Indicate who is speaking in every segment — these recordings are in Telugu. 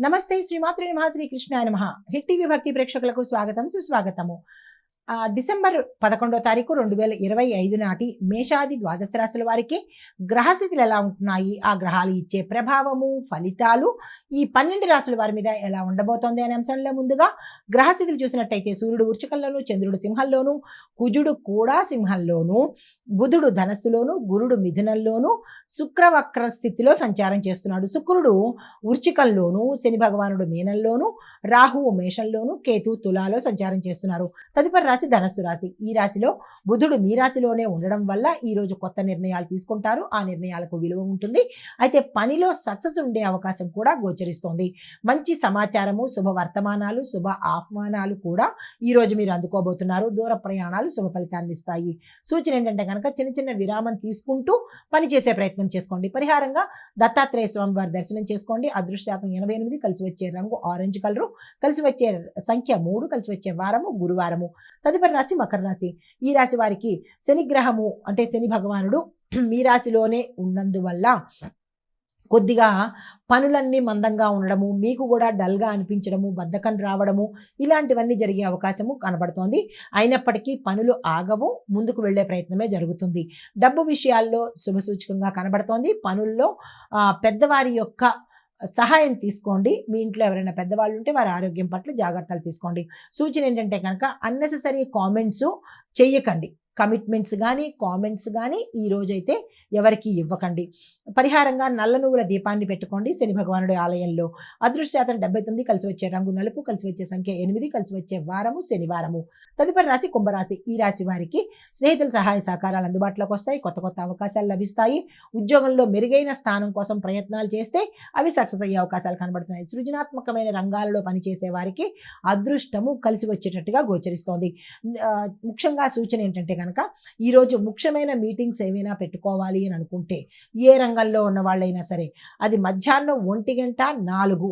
Speaker 1: నమస్తే శ్రీమాత్రే నమః శ్రీ కృష్ణాయ నమః. హిట్ టీవీ భక్తి ప్రేక్షకులకు స్వాగతం సుస్వాగతము. డిసెంబర్ 11వ తారీఖు 2025 నాటి మేషాది ద్వాదశ రాశుల వారికి గ్రహస్థితులు ఎలా ఉంటున్నాయి, ఆ గ్రహాలు ఇచ్చే ప్రభావము, ఫలితాలు ఈ 12 రాశుల వారి మీద ఎలా ఉండబోతోంది అనే అంశంలో ముందుగా గ్రహస్థితులు చూసినట్టయితే సూర్యుడు వృశ్చికంలోను, చంద్రుడు సింహంలోను, కుజుడు కూడా సింహంలోను, బుధుడు ధనస్సులోను, గురుడు మిథునంలోను, శుక్రవక్ర స్థితిలో సంచారం చేస్తున్నాడు. శుక్రుడు వృశ్చికంలోను, శని భగవానుడు మీనంలోను, రాహువు మేషంలోను, కేతు తులాలో సంచారం చేస్తున్నారు. తదుపరి రాశి ధనస్సు రాశి. ఈ రాశిలో బుధుడు మీ రాశిలోనే ఉండడం వల్ల ఈ రోజు కొత్త నిర్ణయాలు తీసుకుంటారు. ఆ నిర్ణయాలకు విలువ ఉంటుంది. అయితే పనిలో సక్సెస్ ఉండే అవకాశం కూడా గోచరిస్తోంది. మంచి సమాచారము, శుభ వర్తమానాలు, శుభ ఆహ్వానాలు కూడా ఈ రోజు మీరు అందుకోబోతున్నారు. దూర ప్రయాణాలు శుభ ఫలితాన్ని ఇస్తాయి. సూచన ఏంటంటే కనుక చిన్న చిన్న విరామం తీసుకుంటూ పని చేసే ప్రయత్నం చేసుకోండి. పరిహారంగా దత్తాత్రేయ స్వామి వారి దర్శనం చేసుకోండి. అదృష్టశాతం 88, కలిసి వచ్చే రంగు ఆరెంజ్ కలరు, కలిసి వచ్చే సంఖ్య 3, కలిసి వచ్చే వారము గురువారము. తదుపరి రాశి మకర రాశి. ఈ రాశి వారికి శనిగ్రహము అంటే శని భగవానుడు మీ రాశిలోనే ఉన్నందువల్ల కొద్దిగా పనులన్నీ మందంగా ఉండడము, మీకు కూడా డల్గా అనిపించడము, బద్ధకం రావడము ఇలాంటివన్నీ జరిగే అవకాశము కనబడుతోంది. అయినప్పటికీ పనులు ఆగవు, ముందుకు వెళ్లే ప్రయత్నమే జరుగుతుంది. డబ్బు విషయాల్లో శుభసూచకంగా కనబడుతోంది. పనుల్లో పెద్దవారి యొక్క సహాయం తీసుకోండి. మీ ఇంట్లో ఎవరైనా పెద్దవాళ్ళు ఉంటే వారి ఆరోగ్యం పట్ల జాగ్రత్తలు తీసుకోండి. సూచన ఏంటంటే కనుక అన్నెసెసరీ కామెంట్స్ చేయకండి. కమిట్మెంట్స్ కానీ కామెంట్స్ కానీ ఈ రోజైతే ఎవరికి ఇవ్వకండి. పరిహారంగా నల్ల నువ్వుల దీపాన్ని పెట్టుకోండి శని భగవానుడి ఆలయంలో. అదృష్టశాతం 79, కలిసి వచ్చే రంగు నలుపు, కలిసి వచ్చే సంఖ్య 8, కలిసి వచ్చే వారము శనివారము. తదుపరి రాశి కుంభరాశి. ఈ రాశి వారికి స్నేహితుల సహాయ సహకారాలు అందుబాటులోకి వస్తాయి. కొత్త కొత్త అవకాశాలు లభిస్తాయి. ఉద్యోగంలో మెరుగైన స్థానం కోసం ప్రయత్నాలు చేస్తే అవి సక్సెస్ అయ్యే అవకాశాలు కనబడుతున్నాయి. సృజనాత్మకమైన రంగాలలో పనిచేసే వారికి అదృష్టము కలిసి వచ్చేటట్టుగా గోచరిస్తోంది. ముఖ్యంగా సూచన ఏంటంటే కనుక ఈరోజు ముఖ్యమైన మీటింగ్స్ ఏమైనా పెట్టుకోవాలి అని అనుకుంటే ఏ రంగంలో ఉన్న వాళ్ళైనా సరే అది మధ్యాహ్నం 1:04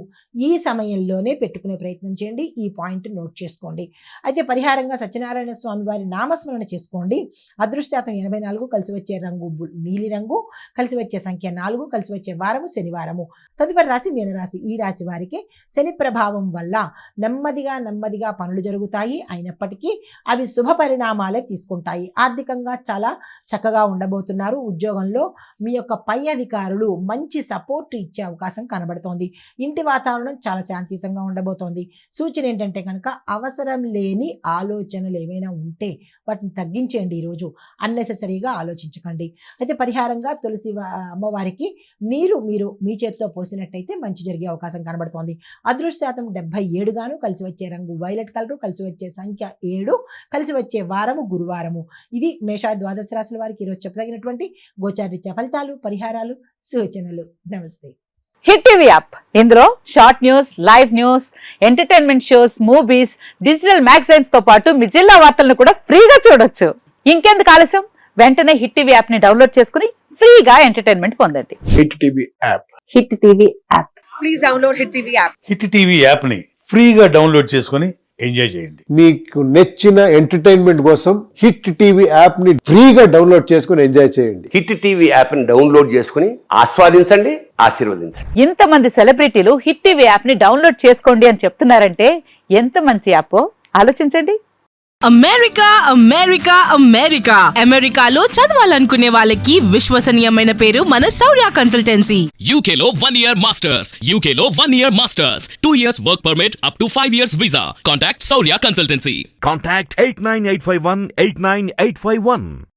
Speaker 1: ఈ సమయంలోనే పెట్టుకునే ప్రయత్నం చేయండి. ఈ పాయింట్ నోట్ చేసుకోండి. అయితే పరిహారంగా సత్యనారాయణ స్వామి వారి నామస్మరణ చేసుకోండి. అదృష్టశాతం 84, కలిసి వచ్చే రంగు నీలి రంగు, కలిసి వచ్చే సంఖ్య 4, కలిసి వచ్చే వారము శనివారము. తదుపరి రాశి మీనరాశి. ఈ రాశి వారికి శని ప్రభావం వల్ల నెమ్మదిగా పనులు జరుగుతాయి. అయినప్పటికీ అవి శుభ పరిణామాలే తీసుకుంటాయి. ఆర్థికంగా చాలా చక్కగా ఉండబోతున్నారు. ఉద్యోగంలో మీ యొక్క పై అధికారులు మంచి సపోర్ట్ ఇచ్చే అవకాశం కనబడుతోంది. ఇంటి వాతావరణం చాలా శాంతియుతంగా ఉండబోతోంది. సూచన ఏంటంటే కనుక అవసరం లేని ఆలోచనలు ఏమైనా ఉంటే వాటిని తగ్గించేయండి. ఈరోజు అన్నెసెసరీగా ఆలోచించకండి. అయితే పరిహారంగా తులసి అమ్మవారికి నీరు మీరు మీ చేత్తో పోసినట్టయితే మంచి జరిగే అవకాశం కనబడుతోంది. అదృష్టశాతం 77 గాను, కలిసి వచ్చే రంగు వైలెట్ కలరు, కలిసి వచ్చే సంఖ్య 7, కలిసి వచ్చే వారము గురువారము. ఇది మేష ద్వాదశ రాశుల వారికి ఈరోజు చెప్పదగినటువంటి గోచారీత్యా ఫలితాలు, పరిహారాలు, సూచనలు. నమస్తే.
Speaker 2: హిట్ టీవీ యాప్, ఇందులో short news, live news, entertainment shows, movies, digital magazines తో పాటు మీ జిల్లా వార్తలను కూడా ఫ్రీగా చూడొచ్చు. ఇంకెందుకు ఆలస్యం, వెంటనే హిట్ టీవీ యాప్ ని డౌన్లోడ్ చేసుకుని ఫ్రీగా ఎంటర్టైన్మెంట్ పొందండి.
Speaker 3: Hit TV app.
Speaker 2: Hit TV app.
Speaker 4: Please download hit TV app.
Speaker 5: Hit TV app ని ఫ్రీగా డౌన్లోడ్ చేసుకుని ఎంజాయ్ చేయండి.
Speaker 3: మీకు నచ్చిన ఎంటర్టైన్మెంట్ కోసం హిట్ టీవీ యాప్ ని ఫ్రీగా డౌన్లోడ్ చేసుకుని ఎంజాయ్ చేయండి.
Speaker 6: హిట్ టీవీ యాప్ ని డౌన్లోడ్ చేసుకుని ఆస్వాదించండి, ఆశీర్వదించండి.
Speaker 2: ఇంతమంది సెలబ్రిటీలు హిట్ టీవీ యాప్ ని డౌన్లోడ్ చేసుకోండి అని చెప్తున్నారంటే ఎంత మంచి యాప్ ఆలోచించండి.
Speaker 7: అమెరికా అమెరికాలో చదవాలనుకునే వాళ్ళకి విశ్వసనీయమైన పేరు మన శౌర్య కన్సల్టెన్సీ.
Speaker 8: UK లో 1 year masters, UK లో 1 year masters, 2 years work permit up to 5 years visa. Contact Saurya Consultancy.
Speaker 9: Contact 89851 89851.